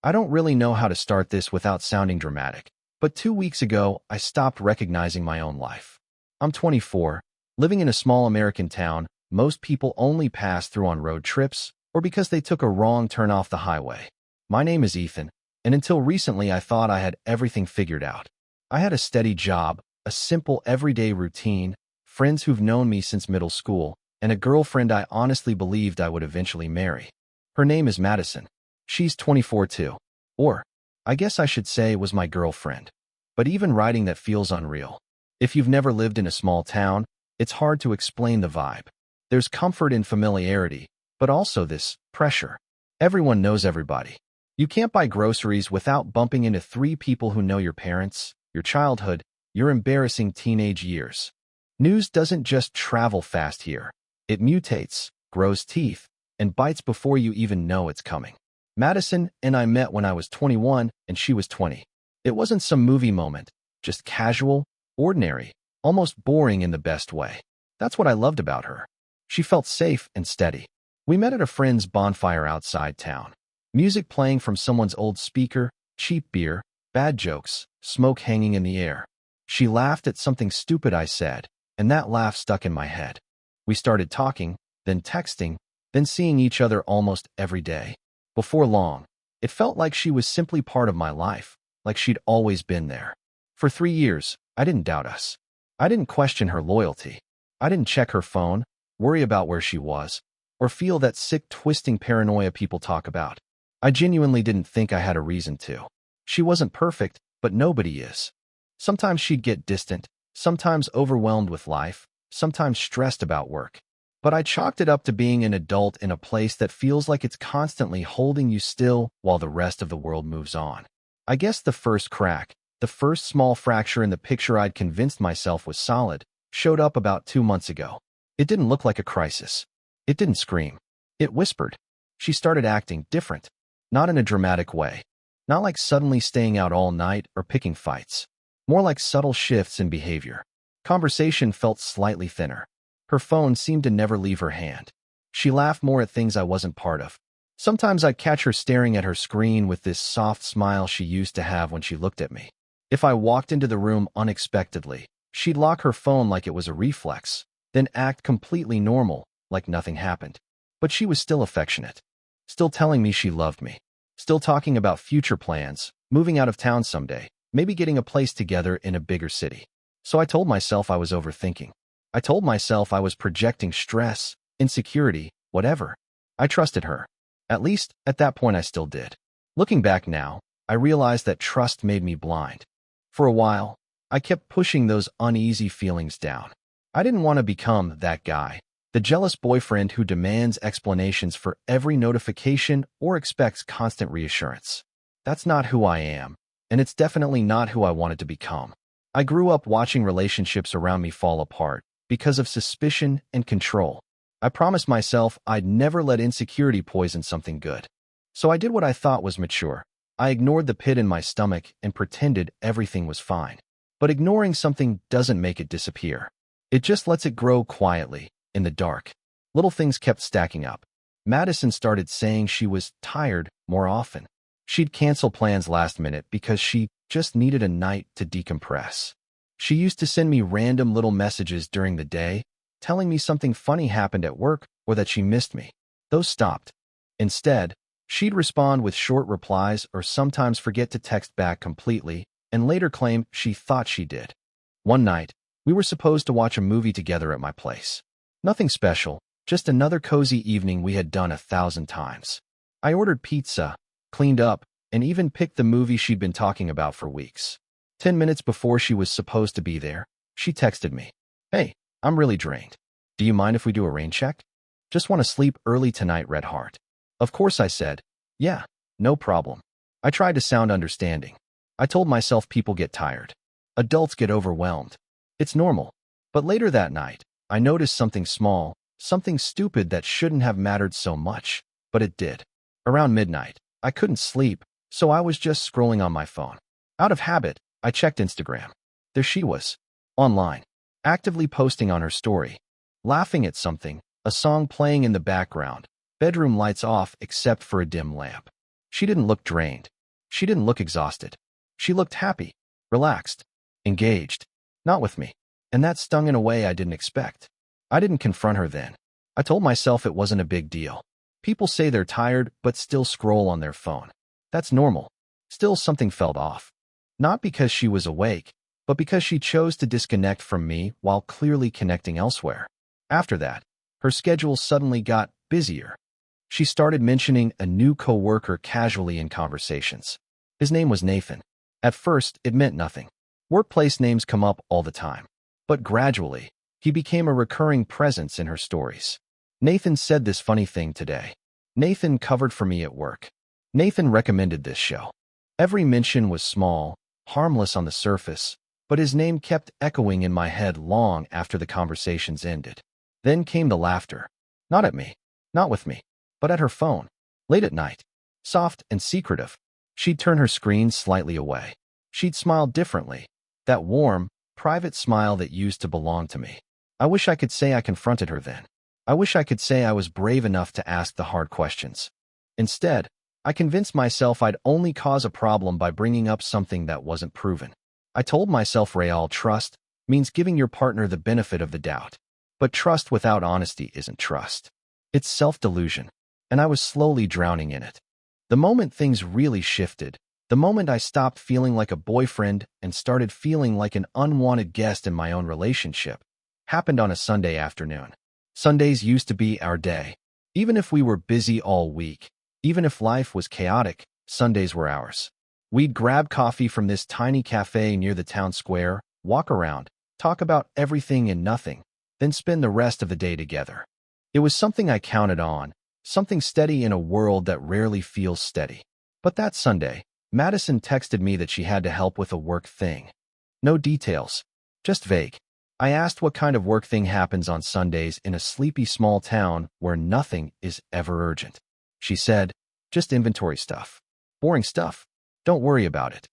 I don't really know how to start this without sounding dramatic, but 2 weeks ago, I stopped recognizing my own life. I'm 24, living in a small American town most people only pass through on road trips or because they took a wrong turn off the highway. My name is Ethan, and until recently I thought I had everything figured out. I had a steady job, a simple everyday routine, friends who've known me since middle school, and a girlfriend I honestly believed I would eventually marry. Her name is Madison. She's 24 too. Or, I guess I should say was my girlfriend. But even writing that feels unreal. If you've never lived in a small town, it's hard to explain the vibe. There's comfort in familiarity, but also this pressure. Everyone knows everybody. You can't buy groceries without bumping into 3 people who know your parents, your childhood, your embarrassing teenage years. News doesn't just travel fast here. It mutates, grows teeth, and bites before you even know it's coming. Madison and I met when I was 21 and she was 20. It wasn't some movie moment, just casual, ordinary, almost boring in the best way. That's what I loved about her. She felt safe and steady. We met at a friend's bonfire outside town. Music playing from someone's old speaker, cheap beer, bad jokes, smoke hanging in the air. She laughed at something stupid I said, and that laugh stuck in my head. We started talking, then texting, then seeing each other almost every day. Before long, it felt like she was simply part of my life, like she'd always been there. For 3 years, I didn't doubt us. I didn't question her loyalty. I didn't check her phone, worry about where she was, or feel that sick, twisting paranoia people talk about. I genuinely didn't think I had a reason to. She wasn't perfect, but nobody is. Sometimes she'd get distant, sometimes overwhelmed with life, sometimes stressed about work. But I chalked it up to being an adult in a place that feels like it's constantly holding you still while the rest of the world moves on. I guess the first crack, the first small fracture in the picture I'd convinced myself was solid, showed up about 2 months ago. It didn't look like a crisis. It didn't scream. It whispered. She started acting different. Not in a dramatic way. Not like suddenly staying out all night or picking fights. More like subtle shifts in behavior. Conversation felt slightly thinner. Her phone seemed to never leave her hand. She laughed more at things I wasn't part of. Sometimes I'd catch her staring at her screen with this soft smile she used to have when she looked at me. If I walked into the room unexpectedly, she'd lock her phone like it was a reflex, then act completely normal, like nothing happened. But she was still affectionate. Still telling me she loved me. Still talking about future plans, moving out of town someday, maybe getting a place together in a bigger city. So I told myself I was overthinking. I told myself I was projecting stress, insecurity, whatever. I trusted her. At least, at that point I still did. Looking back now, I realized that trust made me blind. For a while, I kept pushing those uneasy feelings down. I didn't want to become that guy, the jealous boyfriend who demands explanations for every notification or expects constant reassurance. That's not who I am, and it's definitely not who I wanted to become. I grew up watching relationships around me fall apart because of suspicion and control. I promised myself I'd never let insecurity poison something good. So I did what I thought was mature. I ignored the pit in my stomach and pretended everything was fine. But ignoring something doesn't make it disappear. It just lets it grow quietly, in the dark. Little things kept stacking up. Madison started saying she was tired more often. She'd cancel plans last minute because she just needed a night to decompress. She used to send me random little messages during the day, telling me something funny happened at work or that she missed me. Those stopped. Instead, she'd respond with short replies or sometimes forget to text back completely and later claim she thought she did. One night, we were supposed to watch a movie together at my place. Nothing special, just another cozy evening we had done 1,000 times. I ordered pizza, cleaned up, and even picked the movie she'd been talking about for weeks. 10 minutes before she was supposed to be there, she texted me. "Hey, I'm really drained. Do you mind if we do a rain check? Just want to sleep early tonight, red heart." Of course I said, "Yeah, no problem." I tried to sound understanding. I told myself people get tired. Adults get overwhelmed. It's normal. But later that night, I noticed something small, something stupid that shouldn't have mattered so much, but it did. Around midnight, I couldn't sleep, so I was just scrolling on my phone. Out of habit, I checked Instagram. There she was, online, actively posting on her story, laughing at something, a song playing in the background, bedroom lights off except for a dim lamp. She didn't look drained. She didn't look exhausted. She looked happy, relaxed, engaged. Not with me. And that stung in a way I didn't expect. I didn't confront her then. I told myself it wasn't a big deal. People say they're tired but still scroll on their phone. That's normal. Still, something felt off. Not because she was awake, but because she chose to disconnect from me while clearly connecting elsewhere. After that, her schedule suddenly got busier. She started mentioning a new coworker casually in conversations. His name was Nathan. At first, it meant nothing. Workplace names come up all the time. But gradually, he became a recurring presence in her stories. Nathan said this funny thing today. Nathan covered for me at work. Nathan recommended this show. Every mention was small, harmless on the surface, but his name kept echoing in my head long after the conversations ended. Then came the laughter. Not at me, not with me, but at her phone. Late at night. Soft and secretive. She'd turn her screen slightly away. She'd smile differently. That warm, private smile that used to belong to me. I wish I could say I confronted her then. I wish I could say I was brave enough to ask the hard questions. Instead, I convinced myself I'd only cause a problem by bringing up something that wasn't proven. I told myself real trust means giving your partner the benefit of the doubt. But trust without honesty isn't trust. It's self-delusion, and I was slowly drowning in it. The moment things really shifted, the moment I stopped feeling like a boyfriend and started feeling like an unwanted guest in my own relationship, happened on a Sunday afternoon. Sundays used to be our day. Even if we were busy all week, even if life was chaotic, Sundays were ours. We'd grab coffee from this tiny cafe near the town square, walk around, talk about everything and nothing, then spend the rest of the day together. It was something I counted on, something steady in a world that rarely feels steady. But that Sunday, Madison texted me that she had to help with a work thing. No details, just vague. I asked what kind of work thing happens on Sundays in a sleepy small town where nothing is ever urgent. She said, just inventory stuff. Boring stuff. Don't worry about it.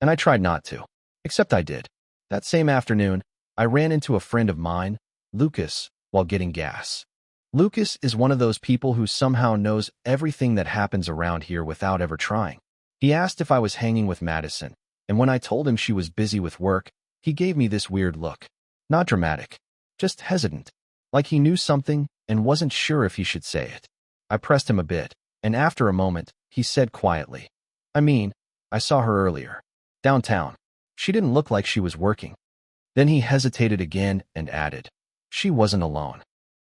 And I tried not to. Except I did. That same afternoon, I ran into a friend of mine, Lucas, while getting gas. Lucas is one of those people who somehow knows everything that happens around here without ever trying. He asked if I was hanging with Madison, and when I told him she was busy with work, he gave me this weird look. Not dramatic, just hesitant, like he knew something and wasn't sure if he should say it. I pressed him a bit, and after a moment, he said quietly, I saw her earlier. Downtown. She didn't look like she was working. Then he hesitated again and added, she wasn't alone.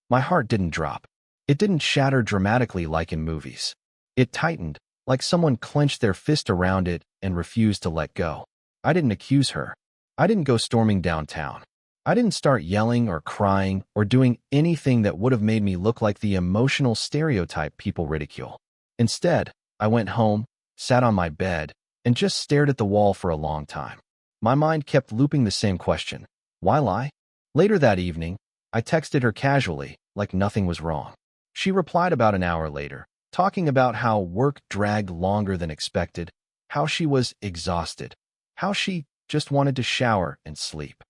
My heart didn't drop. It didn't shatter dramatically like in movies. It tightened, like someone clenched their fist around it and refused to let go. I didn't accuse her. I didn't go storming downtown. I didn't start yelling or crying or doing anything that would have made me look like the emotional stereotype people ridicule. Instead, I went home, sat on my bed, and just stared at the wall for a long time. My mind kept looping the same question. Why lie? Later that evening, I texted her casually, like nothing was wrong. She replied about an hour later, talking about how work dragged longer than expected, how she was exhausted, how she just wanted to shower and sleep.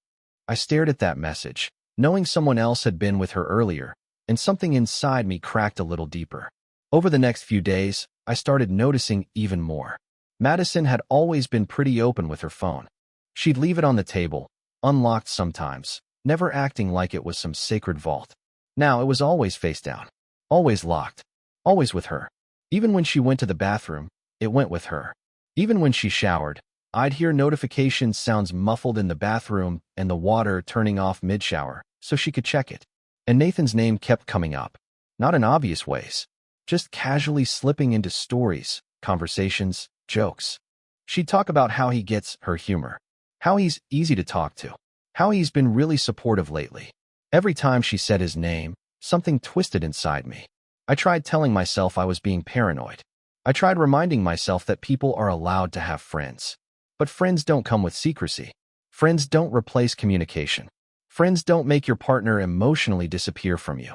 I stared at that message, knowing someone else had been with her earlier, and something inside me cracked a little deeper. Over the next few days, I started noticing even more. Madison had always been pretty open with her phone. She'd leave it on the table, unlocked sometimes, never acting like it was some sacred vault. Now it was always face down, always locked, always with her. Even when she went to the bathroom, it went with her. Even when she showered, I'd hear notification sounds muffled in the bathroom and the water turning off mid-shower so she could check it. And Nathan's name kept coming up. Not in obvious ways, just casually slipping into stories, conversations, jokes. She'd talk about how he gets her humor, how he's easy to talk to, how he's been really supportive lately. Every time she said his name, something twisted inside me. I tried telling myself I was being paranoid. I tried reminding myself that people are allowed to have friends. But friends don't come with secrecy. Friends don't replace communication. Friends don't make your partner emotionally disappear from you.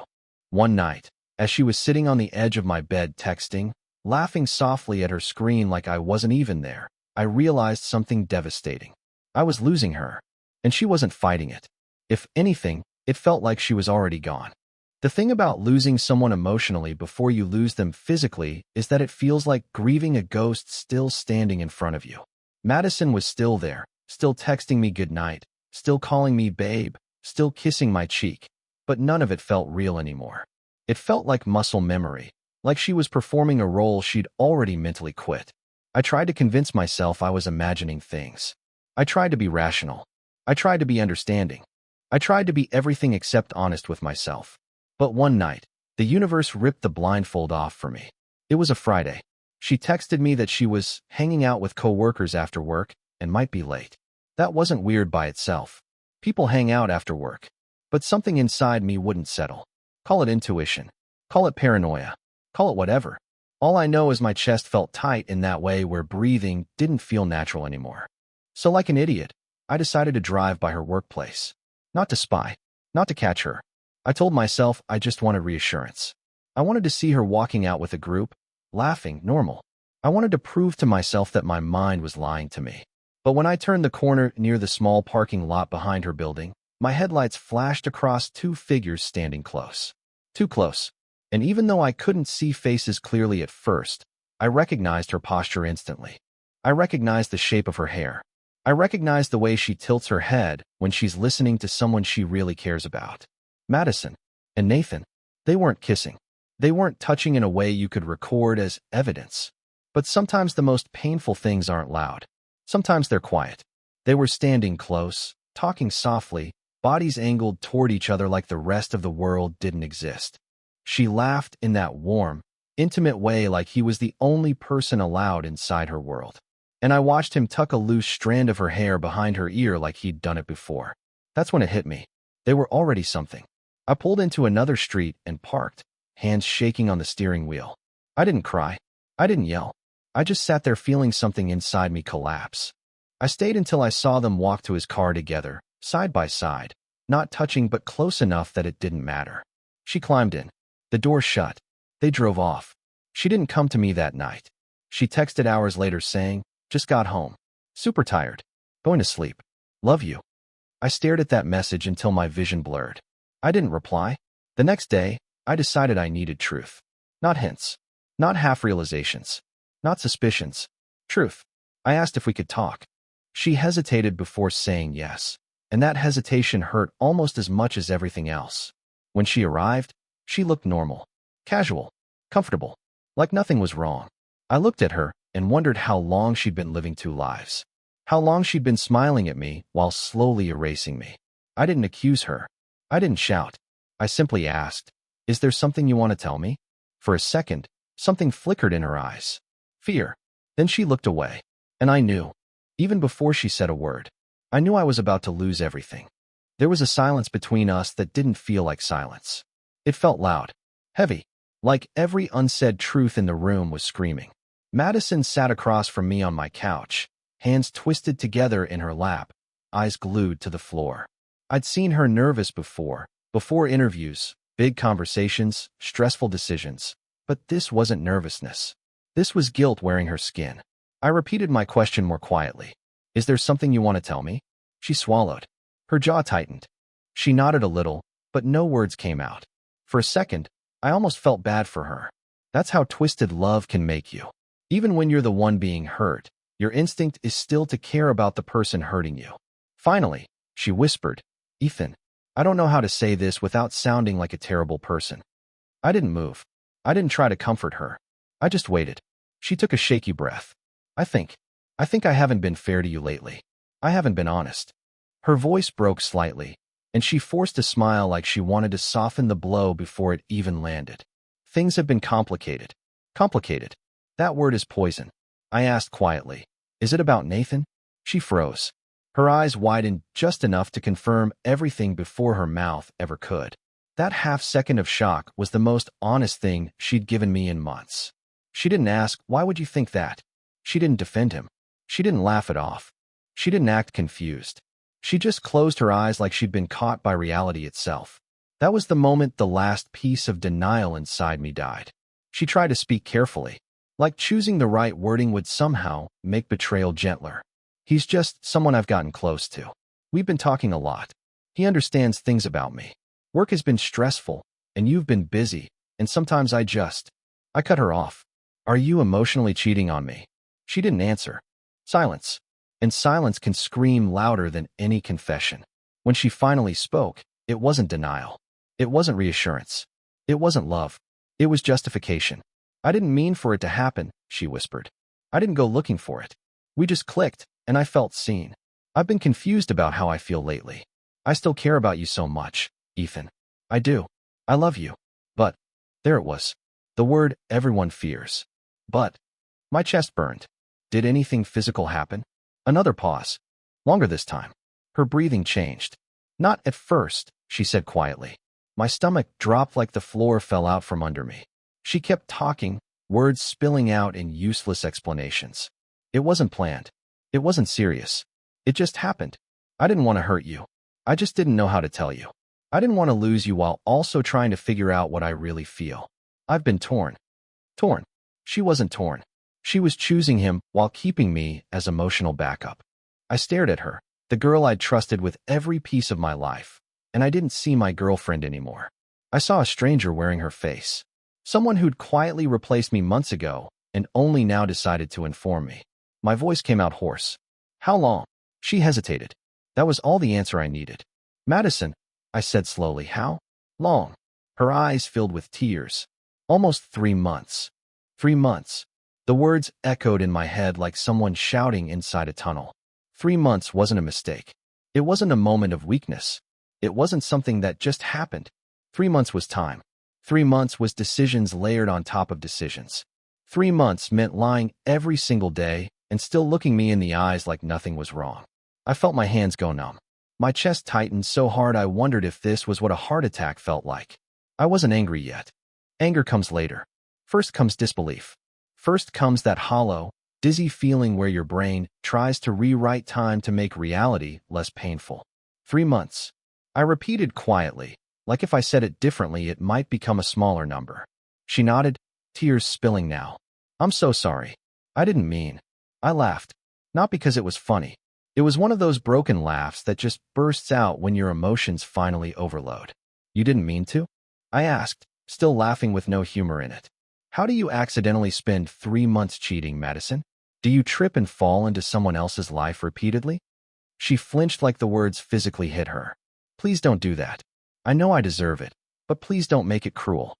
One night, as she was sitting on the edge of my bed texting, laughing softly at her screen like I wasn't even there, I realized something devastating. I was losing her, and she wasn't fighting it. If anything, it felt like she was already gone. The thing about losing someone emotionally before you lose them physically is that it feels like grieving a ghost still standing in front of you. Madison was still there, still texting me goodnight, still calling me babe, still kissing my cheek, but none of it felt real anymore. It felt like muscle memory, like she was performing a role she'd already mentally quit. I tried to convince myself I was imagining things. I tried to be rational. I tried to be understanding. I tried to be everything except honest with myself. But one night, the universe ripped the blindfold off for me. It was a Friday. She texted me that she was hanging out with coworkers after work and might be late. That wasn't weird by itself. People hang out after work. But something inside me wouldn't settle. Call it intuition. Call it paranoia. Call it whatever. All I know is my chest felt tight in that way where breathing didn't feel natural anymore. So like an idiot, I decided to drive by her workplace. Not to spy. Not to catch her. I told myself I just wanted reassurance. I wanted to see her walking out with a group, laughing, normal. I wanted to prove to myself that my mind was lying to me. But when I turned the corner near the small parking lot behind her building, my headlights flashed across two figures standing close. Too close. And even though I couldn't see faces clearly at first, I recognized her posture instantly. I recognized the shape of her hair. I recognized the way she tilts her head when she's listening to someone she really cares about. Madison and Nathan, they weren't kissing. They weren't touching in a way you could record as evidence. But sometimes the most painful things aren't loud. Sometimes they're quiet. They were standing close, talking softly, bodies angled toward each other like the rest of the world didn't exist. She laughed in that warm, intimate way like he was the only person allowed inside her world. And I watched him tuck a loose strand of her hair behind her ear like he'd done it before. That's when it hit me. They were already something. I pulled into another street and parked, hands shaking on the steering wheel. I didn't cry. I didn't yell. I just sat there feeling something inside me collapse. I stayed until I saw them walk to his car together, side by side, not touching but close enough that it didn't matter. She climbed in. The door shut. They drove off. She didn't come to me that night. She texted hours later saying, "Just got home. Super tired. Going to sleep. Love you." I stared at that message until my vision blurred. I didn't reply. The next day, I decided I needed truth. Not hints. Not half-realizations. Not suspicions. Truth. I asked if we could talk. She hesitated before saying yes, and that hesitation hurt almost as much as everything else. When she arrived, she looked normal, casual, comfortable, like nothing was wrong. I looked at her and wondered how long she'd been living two lives. How long she'd been smiling at me while slowly erasing me. I didn't accuse her. I didn't shout. I simply asked, "Is there something you want to tell me?" For a second, something flickered in her eyes. Fear. Then she looked away. And I knew. Even before she said a word, I knew I was about to lose everything. There was a silence between us that didn't feel like silence. It felt loud, heavy, like every unsaid truth in the room was screaming. Madison sat across from me on my couch, hands twisted together in her lap, eyes glued to the floor. I'd seen her nervous before interviews, big conversations, stressful decisions. But this wasn't nervousness. This was guilt wearing her skin. I repeated my question more quietly. "Is there something you want to tell me?" She swallowed. Her jaw tightened. She nodded a little, but no words came out. For a second, I almost felt bad for her. That's how twisted love can make you. Even when you're the one being hurt, your instinct is still to care about the person hurting you. Finally, she whispered, "Ethan, I don't know how to say this without sounding like a terrible person." I didn't move. I didn't try to comfort her. I just waited. She took a shaky breath. I think I haven't been fair to you lately. I haven't been honest." Her voice broke slightly, and she forced a smile like she wanted to soften the blow before it even landed. "Things have been complicated." Complicated. That word is poison. I asked quietly, "Is it about Nathan?" She froze. Her eyes widened just enough to confirm everything before her mouth ever could. That half-second of shock was the most honest thing she'd given me in months. She didn't ask, "Why would you think that?" She didn't defend him. She didn't laugh it off. She didn't act confused. She just closed her eyes like she'd been caught by reality itself. That was the moment the last piece of denial inside me died. She tried to speak carefully, like choosing the right wording would somehow make betrayal gentler. "He's just someone I've gotten close to. We've been talking a lot. He understands things about me. Work has been stressful, and you've been busy, and sometimes I cut her off. Are you emotionally cheating on me? She didn't answer. Silence. And silence can scream louder than any confession. When she finally spoke, it wasn't denial. It wasn't reassurance. It wasn't love. It was justification. I didn't mean for it to happen, she whispered. I didn't go looking for it. We just clicked, and I felt seen. I've been confused about how I feel lately. I still care about you so much, Ethan. I do. I love you. But, there it was. The word everyone fears. But, my chest burned. Did anything physical happen? Another pause. Longer this time. Her breathing changed. Not at first, she said quietly. My stomach dropped like the floor fell out from under me. She kept talking, words spilling out in useless explanations. It wasn't planned. It wasn't serious. It just happened. I didn't want to hurt you. I just didn't know how to tell you. I didn't want to lose you while also trying to figure out what I really feel. I've been torn. Torn. She wasn't torn. She was choosing him while keeping me as emotional backup. I stared at her, the girl I'd trusted with every piece of my life, and I didn't see my girlfriend anymore. I saw a stranger wearing her face. Someone who'd quietly replaced me months ago and only now decided to inform me. My voice came out hoarse. How long? She hesitated. That was all the answer I needed. Madison, I said slowly. How long? Her eyes filled with tears. Almost 3 months. 3 months. The words echoed in my head like someone shouting inside a tunnel. 3 months wasn't a mistake. It wasn't a moment of weakness. It wasn't something that just happened. 3 months was time. 3 months was decisions layered on top of decisions. 3 months meant lying every single day and still looking me in the eyes like nothing was wrong. I felt my hands go numb. My chest tightened so hard I wondered if this was what a heart attack felt like. I wasn't angry yet. Anger comes later. First comes disbelief. First comes that hollow, dizzy feeling where your brain tries to rewrite time to make reality less painful. 3 months. I repeated quietly, like if I said it differently it might become a smaller number. She nodded, tears spilling now. I'm so sorry. I didn't mean. I laughed. Not because it was funny. It was one of those broken laughs that just bursts out when your emotions finally overload. You didn't mean to? I asked, still laughing with no humor in it. How do you accidentally spend 3 months cheating, Madison? Do you trip and fall into someone else's life repeatedly? She flinched like the words physically hit her. Please don't do that. I know I deserve it, but please don't make it cruel.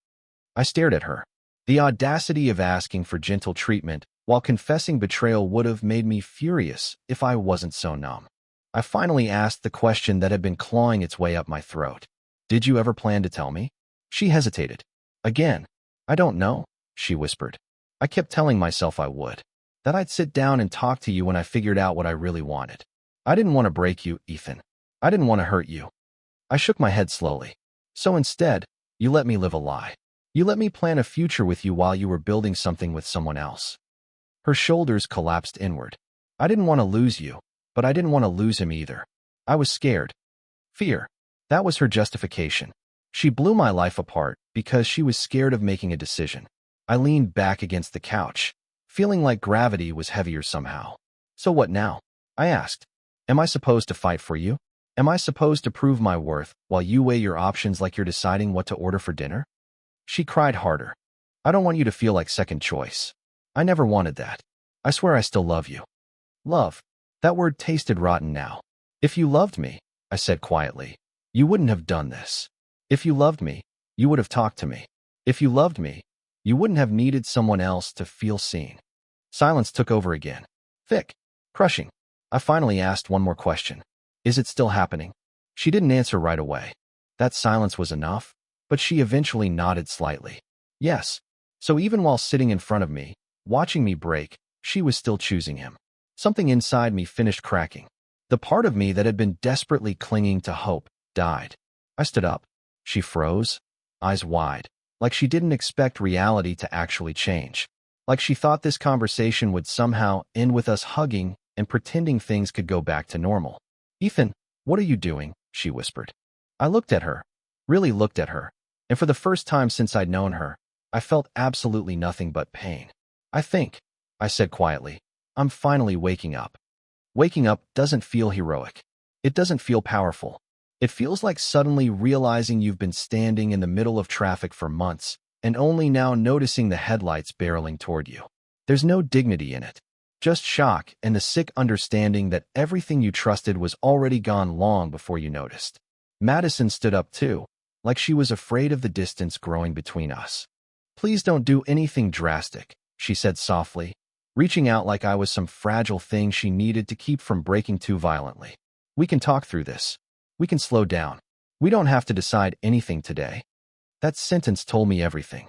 I stared at her. The audacity of asking for gentle treatment while confessing betrayal would have made me furious if I wasn't so numb. I finally asked the question that had been clawing its way up my throat. Did you ever plan to tell me? She hesitated. Again. I don't know, she whispered. I kept telling myself I would. That I'd sit down and talk to you when I figured out what I really wanted. I didn't want to break you, Ethan. I didn't want to hurt you. I shook my head slowly. So instead, you let me live a lie. You let me plan a future with you while you were building something with someone else. Her shoulders collapsed inward. I didn't want to lose you, but I didn't want to lose him either. I was scared. Fear. That was her justification. She blew my life apart because she was scared of making a decision. I leaned back against the couch, feeling like gravity was heavier somehow. So what now? I asked. Am I supposed to fight for you? Am I supposed to prove my worth while you weigh your options like you're deciding what to order for dinner? She cried harder. I don't want you to feel like second choice. I never wanted that. I swear I still love you. Love. That word tasted rotten now. If you loved me, I said quietly, you wouldn't have done this. If you loved me, you would have talked to me. If you loved me, you wouldn't have needed someone else to feel seen. Silence took over again. Thick. Crushing. I finally asked one more question. Is it still happening? She didn't answer right away. That silence was enough, but she eventually nodded slightly. Yes. So even while sitting in front of me, watching me break, she was still choosing him. Something inside me finished cracking. The part of me that had been desperately clinging to hope died. I stood up. She froze, eyes wide, like she didn't expect reality to actually change. Like she thought this conversation would somehow end with us hugging and pretending things could go back to normal. Ethan, what are you doing? She whispered. I looked at her, really looked at her, and for the first time since I'd known her, I felt absolutely nothing but pain. I think, I said quietly, I'm finally waking up. Waking up doesn't feel heroic. It doesn't feel powerful. It feels like suddenly realizing you've been standing in the middle of traffic for months and only now noticing the headlights barreling toward you. There's no dignity in it. Just shock and the sick understanding that everything you trusted was already gone long before you noticed. Madison stood up too, like she was afraid of the distance growing between us. "Please don't do anything drastic," she said softly, reaching out like I was some fragile thing she needed to keep from breaking too violently. "We can talk through this. We can slow down. We don't have to decide anything today." That sentence told me everything.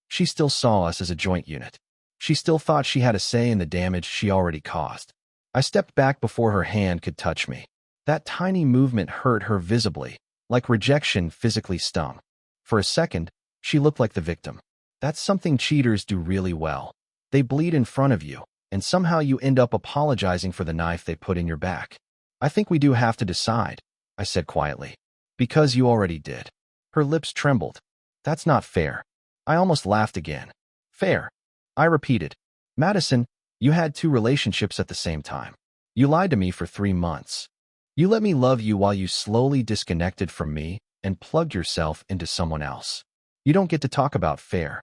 She still saw us as a joint unit. She still thought she had a say in the damage she already caused. I stepped back before her hand could touch me. That tiny movement hurt her visibly, like rejection physically stung. For a second, she looked like the victim. That's something cheaters do really well. They bleed in front of you, and somehow you end up apologizing for the knife they put in your back. "I think we do have to decide," I said quietly. "Because you already did." Her lips trembled. "That's not fair." I almost laughed again. "Fair," I repeated. "Madison, you had 2 relationships at the same time. You lied to me for 3 months. You let me love you while you slowly disconnected from me and plugged yourself into someone else. You don't get to talk about fair."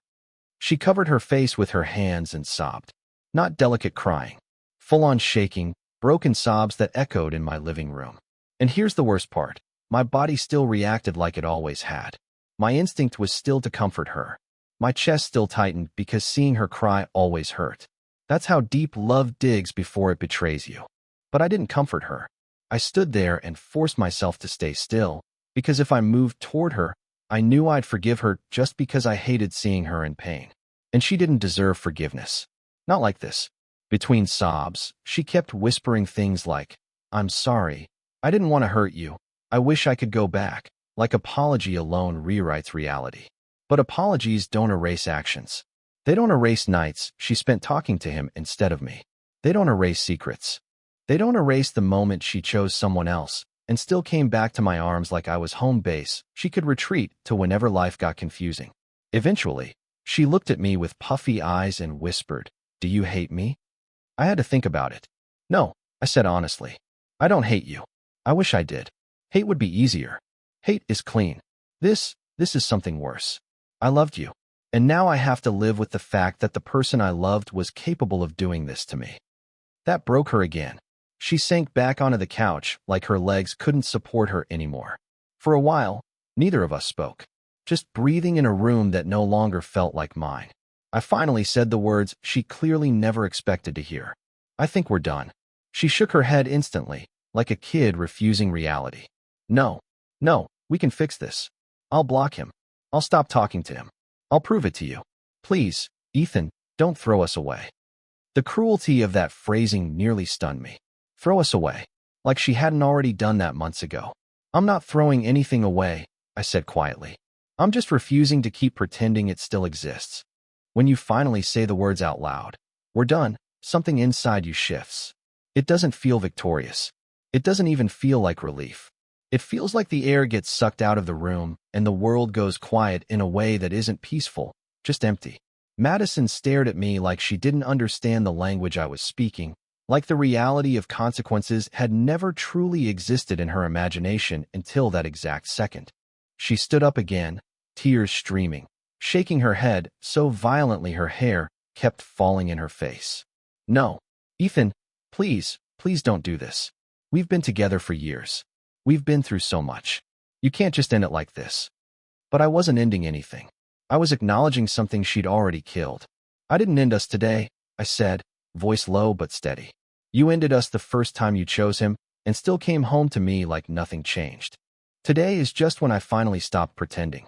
She covered her face with her hands and sobbed. Not delicate crying. Full-on shaking, broken sobs that echoed in my living room. And here's the worst part. My body still reacted like it always had. My instinct was still to comfort her. My chest still tightened because seeing her cry always hurt. That's how deep love digs before it betrays you. But I didn't comfort her. I stood there and forced myself to stay still, because if I moved toward her, I knew I'd forgive her just because I hated seeing her in pain. And she didn't deserve forgiveness. Not like this. Between sobs, she kept whispering things like, "I'm sorry. I didn't want to hurt you. I wish I could go back." Like apology alone rewrites reality. But apologies don't erase actions. They don't erase nights she spent talking to him instead of me. They don't erase secrets. They don't erase the moment she chose someone else and still came back to my arms like I was home base she could retreat to whenever life got confusing. Eventually, she looked at me with puffy eyes and whispered, "Do you hate me?" I had to think about it. "No," I said honestly. "I don't hate you. I wish I did. Hate would be easier. Hate is clean. This is something worse. I loved you. And now I have to live with the fact that the person I loved was capable of doing this to me." That broke her again. She sank back onto the couch like her legs couldn't support her anymore. For a while, neither of us spoke, just breathing in a room that no longer felt like mine. I finally said the words she clearly never expected to hear. "I think we're done." She shook her head instantly, like a kid refusing reality. No, we can fix this. I'll block him. I'll stop talking to him. I'll prove it to you. Please, Ethan, don't throw us away." The cruelty of that phrasing nearly stunned me. Throw us away. Like she hadn't already done that months ago. "I'm not throwing anything away," I said quietly. "I'm just refusing to keep pretending it still exists." When you finally say the words out loud, "We're done," something inside you shifts. It doesn't feel victorious. It doesn't even feel like relief. It feels like the air gets sucked out of the room and the world goes quiet in a way that isn't peaceful, just empty. Madison stared at me like she didn't understand the language I was speaking, like the reality of consequences had never truly existed in her imagination until that exact second. She stood up again, tears streaming, shaking her head so violently her hair kept falling in her face. "No, Ethan, please don't do this. We've been together for years. We've been through so much. You can't just end it like this." But I wasn't ending anything. I was acknowledging something she'd already killed. "I didn't end us today," I said, voice low but steady. "You ended us the first time you chose him and still came home to me like nothing changed. Today is just when I finally stopped pretending."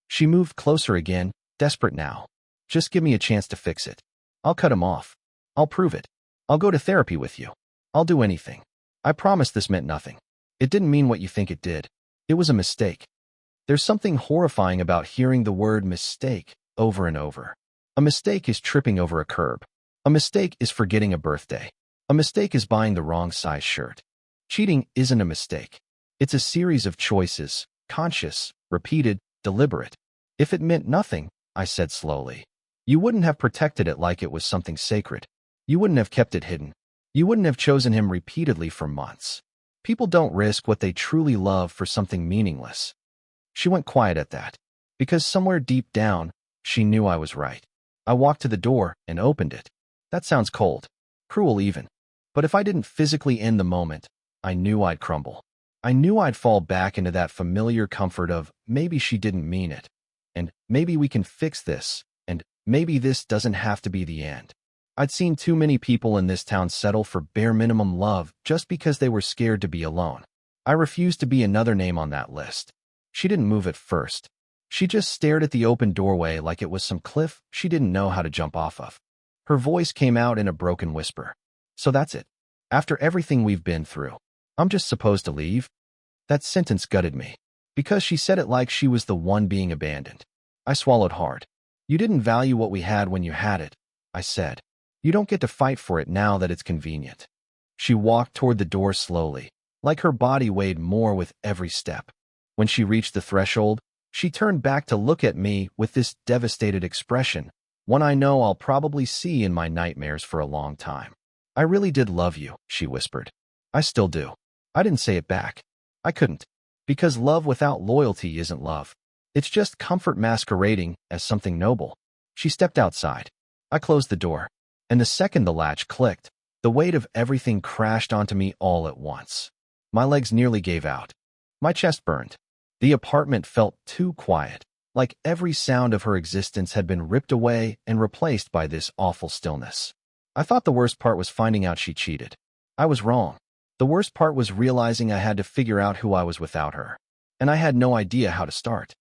She moved closer again, desperate now. "Just give me a chance to fix it. I'll cut him off. I'll prove it. I'll go to therapy with you. I'll do anything. I promise this meant nothing. It didn't mean what you think it did. It was a mistake." There's something horrifying about hearing the word mistake over and over. A mistake is tripping over a curb. A mistake is forgetting a birthday. A mistake is buying the wrong size shirt. Cheating isn't a mistake. It's a series of choices, conscious, repeated, deliberate. "If it meant nothing," I said slowly, "you wouldn't have protected it like it was something sacred. You wouldn't have kept it hidden. You wouldn't have chosen him repeatedly for months. People don't risk what they truly love for something meaningless. She went quiet at that, because somewhere deep down, she knew I was right. I walked to the door and opened it. That sounds cold, cruel even. But if I didn't physically end the moment, I knew I'd crumble. I knew I'd fall back into that familiar comfort of maybe she didn't mean it, and maybe we can fix this, and maybe this doesn't have to be the end. I'd seen too many people in this town settle for bare minimum love just because they were scared to be alone. I refused to be another name on that list. She didn't move at first. She just stared at the open doorway like it was some cliff she didn't know how to jump off of. Her voice came out in a broken whisper. So that's it. After everything we've been through, I'm just supposed to leave? That sentence gutted me, because she said it like she was the one being abandoned. I swallowed hard. You didn't value what we had when you had it, I said. You don't get to fight for it now that it's convenient. She walked toward the door slowly, like her body weighed more with every step. When she reached the threshold, she turned back to look at me with this devastated expression, one I know I'll probably see in my nightmares for a long time. I really did love you, she whispered. I still do. I didn't say it back. I couldn't. Because love without loyalty isn't love. It's just comfort masquerading as something noble. She stepped outside. I closed the door. And the second the latch clicked, the weight of everything crashed onto me all at once. My legs nearly gave out. My chest burned. The apartment felt too quiet, like every sound of her existence had been ripped away and replaced by this awful stillness. I thought the worst part was finding out she cheated. I was wrong. The worst part was realizing I had to figure out who I was without her. And I had no idea how to start.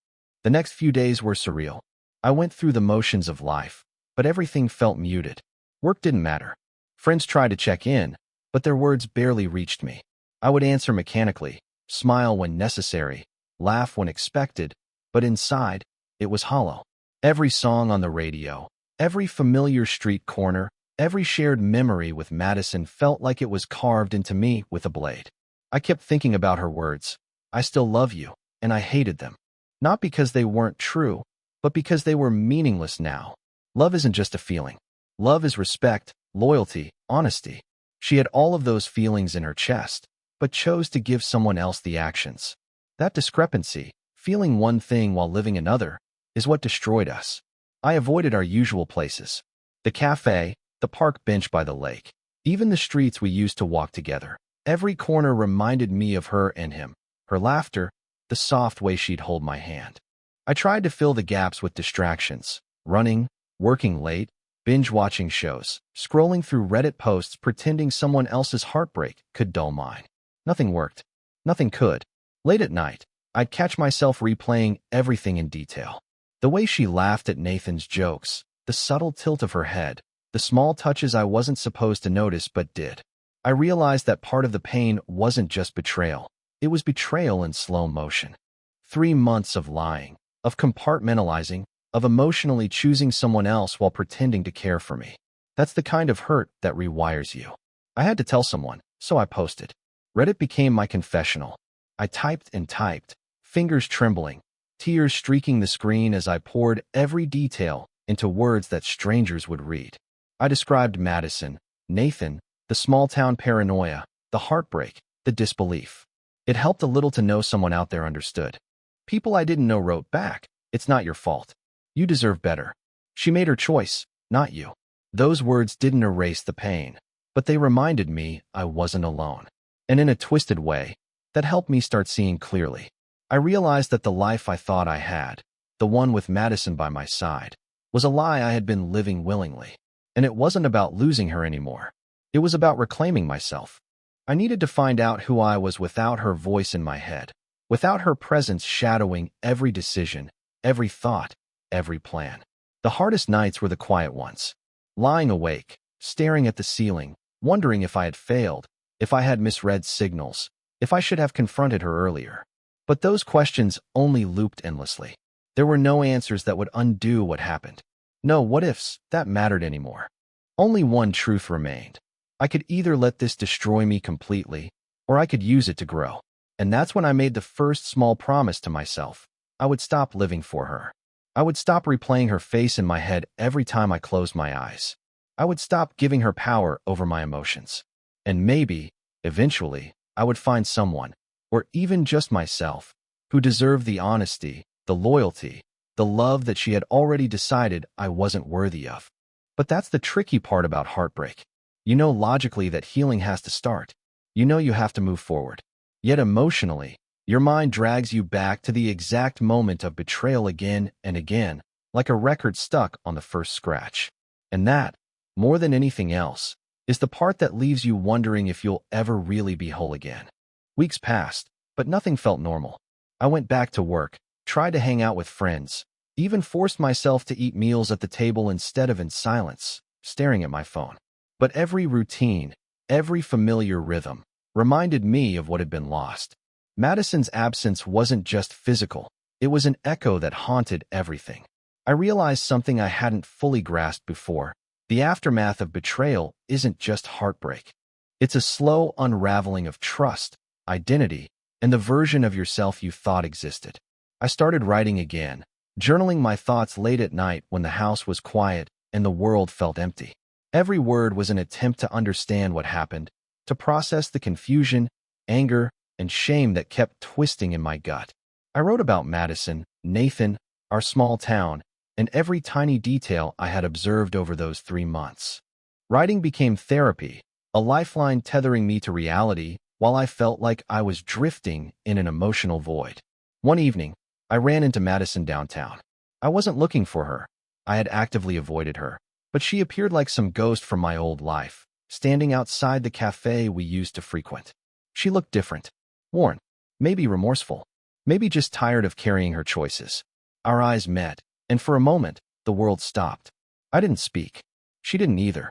The next few days were surreal. I went through the motions of life, but everything felt muted. Work didn't matter. Friends tried to check in, but their words barely reached me. I would answer mechanically, smile when necessary, laugh when expected, but inside, it was hollow. Every song on the radio, every familiar street corner, every shared memory with Madison felt like it was carved into me with a blade. I kept thinking about her words. I still love you, and I hated them. Not because they weren't true, but because they were meaningless now. Love isn't just a feeling. Love is respect, loyalty, honesty. She had all of those feelings in her chest, but chose to give someone else the actions. That discrepancy, feeling one thing while living another, is what destroyed us. I avoided our usual places. The cafe, the park bench by the lake, even the streets we used to walk together. Every corner reminded me of her and him, her laughter, the soft way she'd hold my hand. I tried to fill the gaps with distractions, running, working late, binge-watching shows, scrolling through Reddit posts pretending someone else's heartbreak could dull mine. Nothing worked. Nothing could. Late at night, I'd catch myself replaying everything in detail. The way she laughed at Nathan's jokes, the subtle tilt of her head, the small touches I wasn't supposed to notice but did. I realized that part of the pain wasn't just betrayal. It was betrayal in slow motion. 3 months of lying, of compartmentalizing, of emotionally choosing someone else while pretending to care for me. That's the kind of hurt that rewires you. I had to tell someone, so I posted. Reddit became my confessional. I typed and typed, fingers trembling, tears streaking the screen as I poured every detail into words that strangers would read. I described Madison, Nathan, the small-town paranoia, the heartbreak, the disbelief. It helped a little to know someone out there understood. People I didn't know wrote back, "It's not your fault. You deserve better. She made her choice, not you." Those words didn't erase the pain, but they reminded me I wasn't alone. And in a twisted way, that helped me start seeing clearly. I realized that the life I thought I had, the one with Madison by my side, was a lie I had been living willingly. And it wasn't about losing her anymore. It was about reclaiming myself. I needed to find out who I was without her voice in my head, without her presence shadowing every decision, every thought, every plan. The hardest nights were the quiet ones. Lying awake, staring at the ceiling, wondering if I had failed, if I had misread signals, if I should have confronted her earlier. But those questions only looped endlessly. There were no answers that would undo what happened. No what-ifs that mattered anymore. Only one truth remained. I could either let this destroy me completely, or I could use it to grow. And that's when I made the first small promise to myself. I would stop living for her. I would stop replaying her face in my head every time I closed my eyes. I would stop giving her power over my emotions. And maybe, eventually, I would find someone, or even just myself, who deserved the honesty, the loyalty, the love that she had already decided I wasn't worthy of. But that's the tricky part about heartbreak. You know logically that healing has to start. You know you have to move forward. Yet emotionally, your mind drags you back to the exact moment of betrayal again and again, like a record stuck on the first scratch. And that, more than anything else, is the part that leaves you wondering if you'll ever really be whole again. Weeks passed, but nothing felt normal. I went back to work, tried to hang out with friends, even forced myself to eat meals at the table instead of in silence, staring at my phone. But every routine, every familiar rhythm, reminded me of what had been lost. Madison's absence wasn't just physical, it was an echo that haunted everything. I realized something I hadn't fully grasped before. The aftermath of betrayal isn't just heartbreak. It's a slow unraveling of trust, identity, and the version of yourself you thought existed. I started writing again, journaling my thoughts late at night when the house was quiet and the world felt empty. Every word was an attempt to understand what happened, to process the confusion, anger, and shame that kept twisting in my gut. I wrote about Madison, Nathan, our small town, and every tiny detail I had observed over those 3 months. Writing became therapy, a lifeline tethering me to reality while I felt like I was drifting in an emotional void. One evening, I ran into Madison downtown. I wasn't looking for her. I had actively avoided her, but she appeared like some ghost from my old life, standing outside the cafe we used to frequent. She looked different, worn, maybe remorseful, maybe just tired of carrying her choices. Our eyes met, and for a moment, the world stopped. I didn't speak. She didn't either.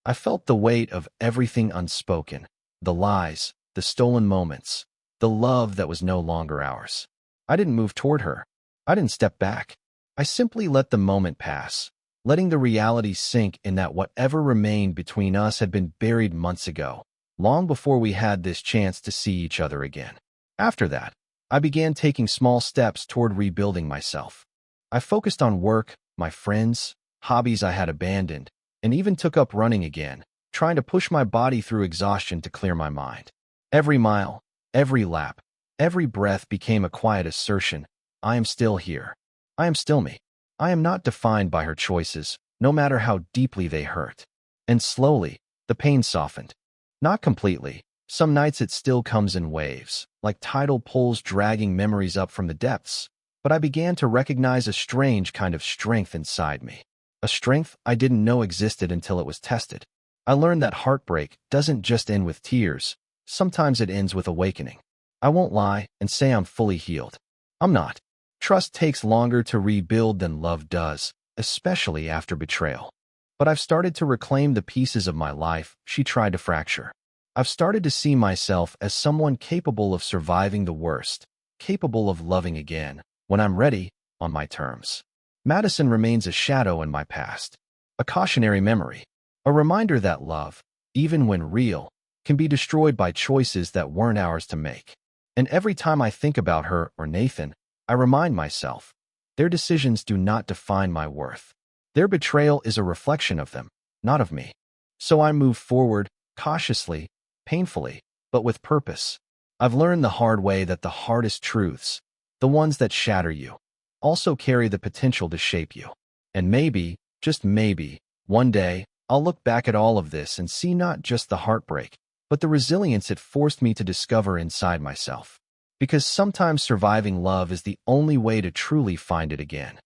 I felt the weight of everything unspoken, the lies, the stolen moments, the love that was no longer ours. I didn't move toward her. I didn't step back. I simply let the moment pass, letting the reality sink in that whatever remained between us had been buried months ago, long before we had this chance to see each other again. After that, I began taking small steps toward rebuilding myself. I focused on work, my friends, hobbies I had abandoned, and even took up running again, trying to push my body through exhaustion to clear my mind. Every mile, every lap, every breath became a quiet assertion, I am still here. I am still me. I am not defined by her choices, no matter how deeply they hurt. And slowly, the pain softened. Not completely. Some nights it still comes in waves, like tidal pulls dragging memories up from the depths. But I began to recognize a strange kind of strength inside me. A strength I didn't know existed until it was tested. I learned that heartbreak doesn't just end with tears. Sometimes it ends with awakening. I won't lie and say I'm fully healed. I'm not. Trust takes longer to rebuild than love does, especially after betrayal. But I've started to reclaim the pieces of my life she tried to fracture. I've started to see myself as someone capable of surviving the worst, capable of loving again, when I'm ready, on my terms. Madison remains a shadow in my past, a cautionary memory, a reminder that love, even when real, can be destroyed by choices that weren't ours to make. And every time I think about her or Nathan, I remind myself, their decisions do not define my worth. Their betrayal is a reflection of them, not of me. So I move forward, cautiously, painfully, but with purpose. I've learned the hard way that the hardest truths, the ones that shatter you, also carry the potential to shape you. And maybe, just maybe, one day, I'll look back at all of this and see not just the heartbreak, but the resilience it forced me to discover inside myself. Because sometimes surviving love is the only way to truly find it again.